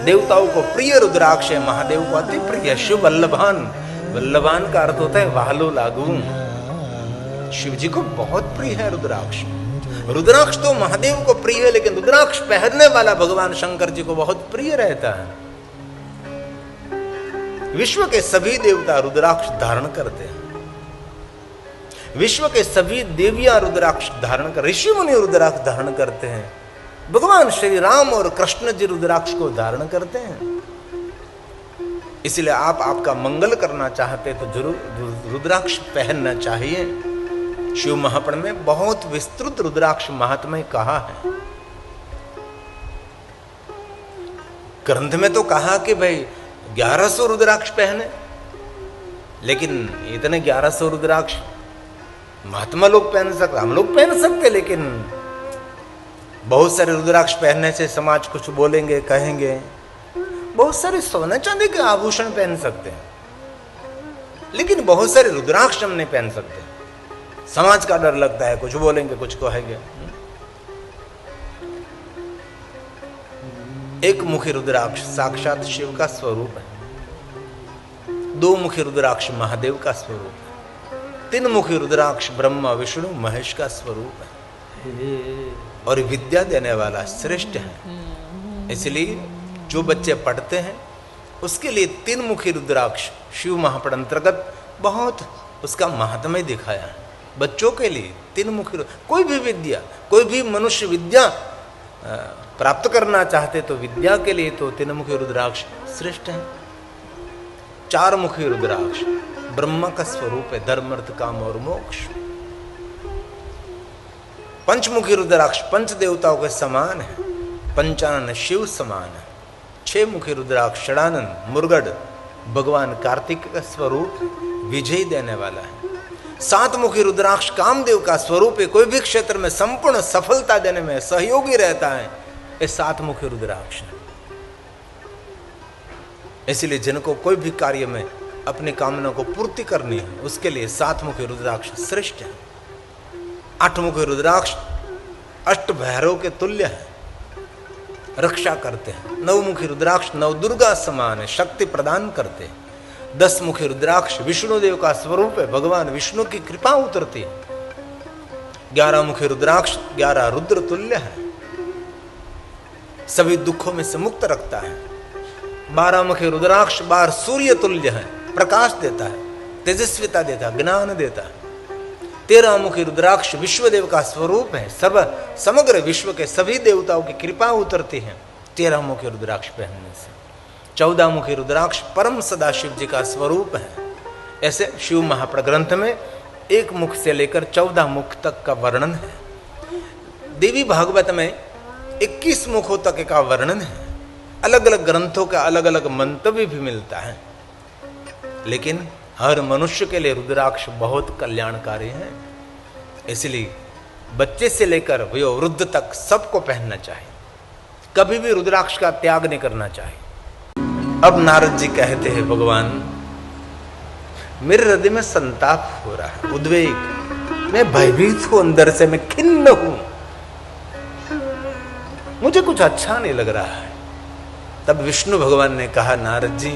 देवताओं को प्रिय रुद्राक्ष है, महादेव को अति प्रिय। शिव वल्लभान, वल्लभान का अर्थ होता है वालो लागू। शिव जी को बहुत प्रिय है रुद्राक्ष। रुद्राक्ष तो महादेव को प्रिय है, लेकिन रुद्राक्ष पहनने वाला भगवान शंकर जी को बहुत प्रिय रहता है। विश्व के सभी देवता रुद्राक्ष धारण करते हैं। विश्व के सभी देवियां रुद्राक्ष धारण कर, ऋषि मुनि रुद्राक्ष धारण करते हैं। भगवान श्री राम और कृष्ण जी रुद्राक्ष को धारण करते हैं। इसलिए आप आपका मंगल करना चाहते तो जरूर रुद्राक्ष पहनना चाहिए। शिव महापुराण में बहुत विस्तृत रुद्राक्ष महात्म्य कहा है। ग्रंथ में तो कहा कि भाई 1100 रुद्राक्ष पहने, लेकिन इतने 1100 रुद्राक्ष महात्मा लोग पहन सकते, हम लोग पहन सकते, लेकिन बहुत सारे रुद्राक्ष पहनने से समाज कुछ बोलेंगे, कहेंगे। बहुत सारे सोने चांदी के आभूषण पहन सकते हैं, लेकिन बहुत सारे रुद्राक्ष हम नहीं पहन सकते। समाज का डर लगता है, कुछ बोलेंगे, कुछ कहेंगे। एक मुखी रुद्राक्ष साक्षात शिव का स्वरूप है। दो मुखी रुद्राक्ष महादेव का स्वरूप है। तीन मुखी रुद्राक्ष ब्रह्मा विष्णु महेश का स्वरूप है और विद्या देने वाला श्रेष्ठ है। इसलिए जो बच्चे पढ़ते हैं उसके लिए तीन मुखी रुद्राक्ष शिव महापुराण अंतर्गत बहुत उसका महात्म्य दिखाया है। बच्चों के लिए तीन मुखी, कोई भी विद्या, कोई भी मनुष्य विद्या प्राप्त करना चाहते तो विद्या के लिए तो तीन मुखी रुद्राक्ष श्रेष्ठ है। चार मुखी रुद्राक्ष ब्रह्मा का स्वरूप है, धर्म अर्थ काम और मोक्ष। पंचमुखी रुद्राक्ष पंच देवताओं के समान है, पंचानन शिव समान है। छह मुखी रुद्राक्ष षडानंद मुरगढ़ भगवान कार्तिक का स्वरूप विजय देने वाला है। सात मुखी रुद्राक्ष कामदेव का स्वरूप है, कोई भी क्षेत्र में संपूर्ण सफलता देने में सहयोगी रहता है। ये सात मुखी रुद्राक्ष है। इसलिए जिनको कोई भी कार्य में अपनी कामना को पूर्ति करनी है उसके लिए सात मुखी रुद्राक्ष श्रेष्ठ है। आठ मुखी रुद्राक्ष अष्ट भैरव के तुल्य है, रक्षा करते हैं। नौ मुखी रुद्राक्ष नव दुर्गा समान है, शक्ति प्रदान करते हैं। 10 मुखी रुद्राक्ष विष्णुदेव का स्वरूप है, भगवान विष्णु की कृपा उतरती है। 11 मुखी रुद्राक्ष 11 रुद्र तुल्य है, सभी दुखों में से मुक्त रखता है। 12 मुखी रुद्राक्ष 12 सूर्य तुल्य है, प्रकाश देता है, तेजस्विता देता है, ज्ञान देता है। 13 मुखी रुद्राक्ष विश्वदेव का स्वरूप है, समग्र विश्व के सभी देवताओं की कृपा उतरती है 13 मुखी रुद्राक्ष पहनने से। 14 मुखी रुद्राक्ष परम सदाशिव जी का स्वरूप है। ऐसे शिव महापुराण ग्रंथ में एक मुख से लेकर 14 मुख तक का वर्णन है। देवी भागवत में 21 मुखों तक का वर्णन है। अलग अलग ग्रंथों का अलग अलग मंतव्य भी मिलता है, लेकिन हर मनुष्य के लिए रुद्राक्ष बहुत कल्याणकारी है। इसलिए बच्चे से लेकर वयोवृद्ध तक सबको पहनना चाहिए, कभी भी रुद्राक्ष का त्याग नहीं करना चाहिए। अब नारद जी कहते हैं, भगवान मेरे हृदय में संताप हो रहा है, उद्वेग, मैं भयभीत हूं, अंदर से मैं खिन्न हूं, मुझे कुछ अच्छा नहीं लग रहा है। तब विष्णु भगवान ने कहा, नारद जी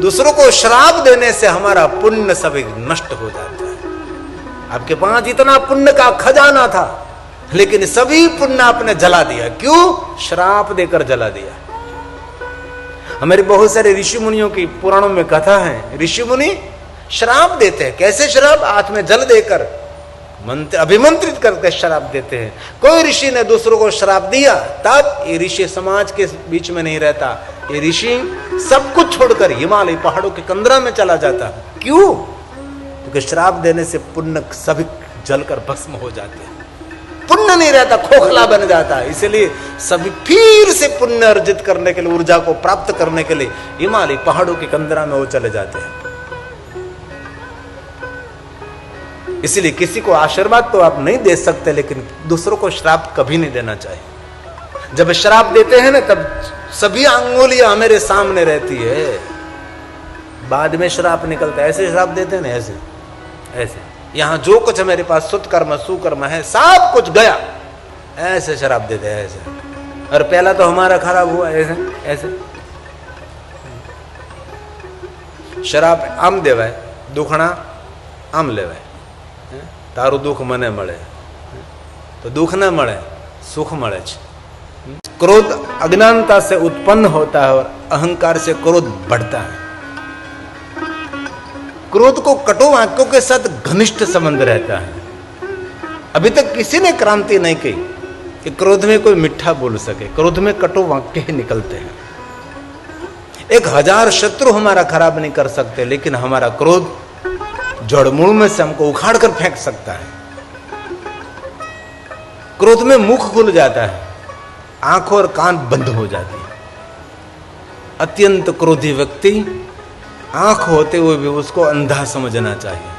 दूसरों को श्राप देने से हमारा पुण्य सभी नष्ट हो जाता है। आपके पास इतना पुण्य का खजाना था, लेकिन सभी पुण्य आपने जला दिया। क्यों? श्राप देकर जला दिया। हमारे बहुत सारे ऋषि मुनियों की पुराणों में कथा है, ऋषि मुनि श्राप देते हैं। कैसे श्राप? हाथ में जल देकर अभिमंत्रित करके श्राप देते हैं। कोई ऋषि ने दूसरों को श्राप दिया, तब ये ऋषि समाज के बीच में नहीं रहता, ये ऋषि सब कुछ छोड़कर हिमालय पहाड़ों के कंदरा में चला जाता। क्यों? क्योंकि श्राप देने से पुण्य सभी जलकर भस्म हो जाते हैं, पुण्य नहीं रहता, खोखला बन जाता है। इसलिए सभी फिर से पुण्य अर्जित करने के लिए, ऊर्जा को प्राप्त करने के लिए हिमालय पहाड़ों के कंदरा में वो चले जाते हैं। इसलिए किसी को आशीर्वाद तो आप नहीं दे सकते, लेकिन दूसरों को श्राप कभी नहीं देना चाहिए। जब श्राप देते हैं ना, तब सभी अंगुलियां हमारे सामने रहती है, बाद में श्राप निकलता है। ऐसे श्राप देते हैं ना, ऐसे ऐसे यहां जो कुछ मेरे पास सुत्कर्म सुकर्म है सब कुछ गया, ऐसे श्राप देते हैं ऐसे। और पहला तो हमारा खराब हुआ, ऐसे ऐसे શરાપ આમ દેવાય, દુખણા આમ લેવાય. તારું દુઃખ મને મળે તો દુઃખ न મળે, सुख મળે છે. क्रोध अज्ञानता से उत्पन्न होता है और अहंकार से क्रोध बढ़ता है. क्रोध को कटु वाक्यों के साथ घनिष्ठ संबंध रहता है. अभी तक किसी ने क्रांति नहीं की कि क्रोध में कोई मिठा बोल सके. क्रोध में कटु वाक्य ही निकलते हैं. 1000 शत्रु हमारा खराब नहीं कर सकते, लेकिन हमारा क्रोध जड़मूल में से हमको उखाड़ कर फेंक सकता है. क्रोध में मुख खुल जाता है, आंख और कान बंद हो जाती है. अत्यंत क्रोधी व्यक्ति आंख होते हुए भी उसको अंधा समझना चाहिए.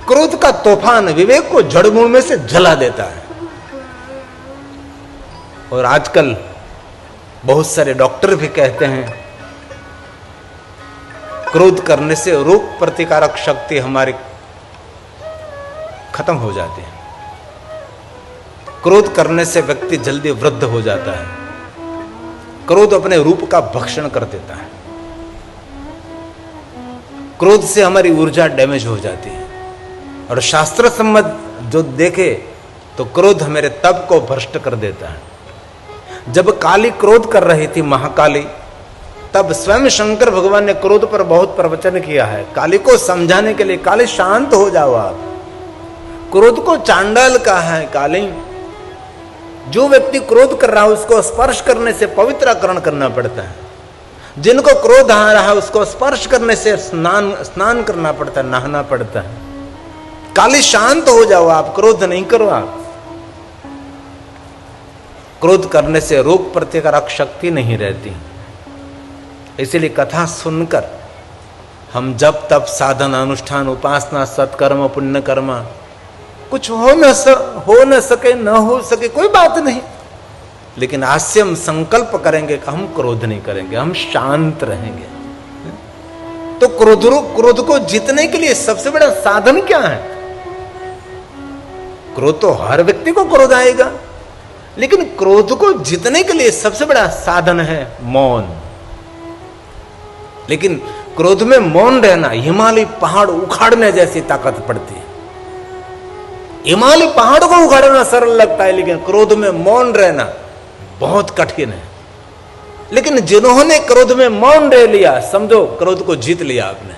क्रोध का तूफान विवेक को जड़मूल में से जला देता है. और आजकल बहुत सारे डॉक्टर भी कहते हैं क्रोध करने से रोग प्रतिकारक शक्ति हमारी खत्म हो जाती है. क्रोध करने से व्यक्ति जल्दी वृद्ध हो जाता है. क्रोध अपने रूप का भक्षण कर देता है. क्रोध से हमारी ऊर्जा डैमेज हो जाती है. और शास्त्र सम्मत जो देखे तो क्रोध हमारे तप को भ्रष्ट कर देता है. जब काली क्रोध कर रही थी, महाकाली, तब स्वयं शंकर भगवान ने क्रोध पर बहुत प्रवचन किया है. काली को समझाने के लिए, काली शांत हो जाओ आप, क्रोध को चांडाल कहा है. काली, जो व्यक्ति क्रोध कर रहा है उसको स्पर्श करने से पवित्रकरण करना पड़ता है. जिनको क्रोध आ रहा है उसको स्पर्श करने से स्नान करना पड़ता है, नहाना पड़ता है. काली शांत हो जाओ आप, क्रोध नहीं करो आप. क्रोध करने से रोग प्रतिकारक शक्ति नहीं रहती. इसीलिए कथा सुनकर हम जब तब साधन अनुष्ठान उपासना सत्कर्म पुण्य कर्म कुछ हो न सके, न हो सके, कोई बात नहीं, लेकिन आज से हम संकल्प करेंगे कि हम क्रोध नहीं करेंगे, हम शांत रहेंगे. तो क्रोध को जीतने के लिए सबसे बड़ा साधन क्या है? क्रोध तो हर व्यक्ति को क्रोध आएगा, लेकिन क्रोध को जीतने के लिए सबसे बड़ा साधन है मौन. लेकिन क्रोध में मौन रहना हिमालय पहाड़ उखाड़ने जैसी ताकत पड़ती है. हिमालय पहाड़ को उखाड़ना सरल लगता है, लेकिन क्रोध में मौन रहना बहुत कठिन है. लेकिन जिन्होंने क्रोध में मौन रह लिया, समझो क्रोध को जीत लिया आपने.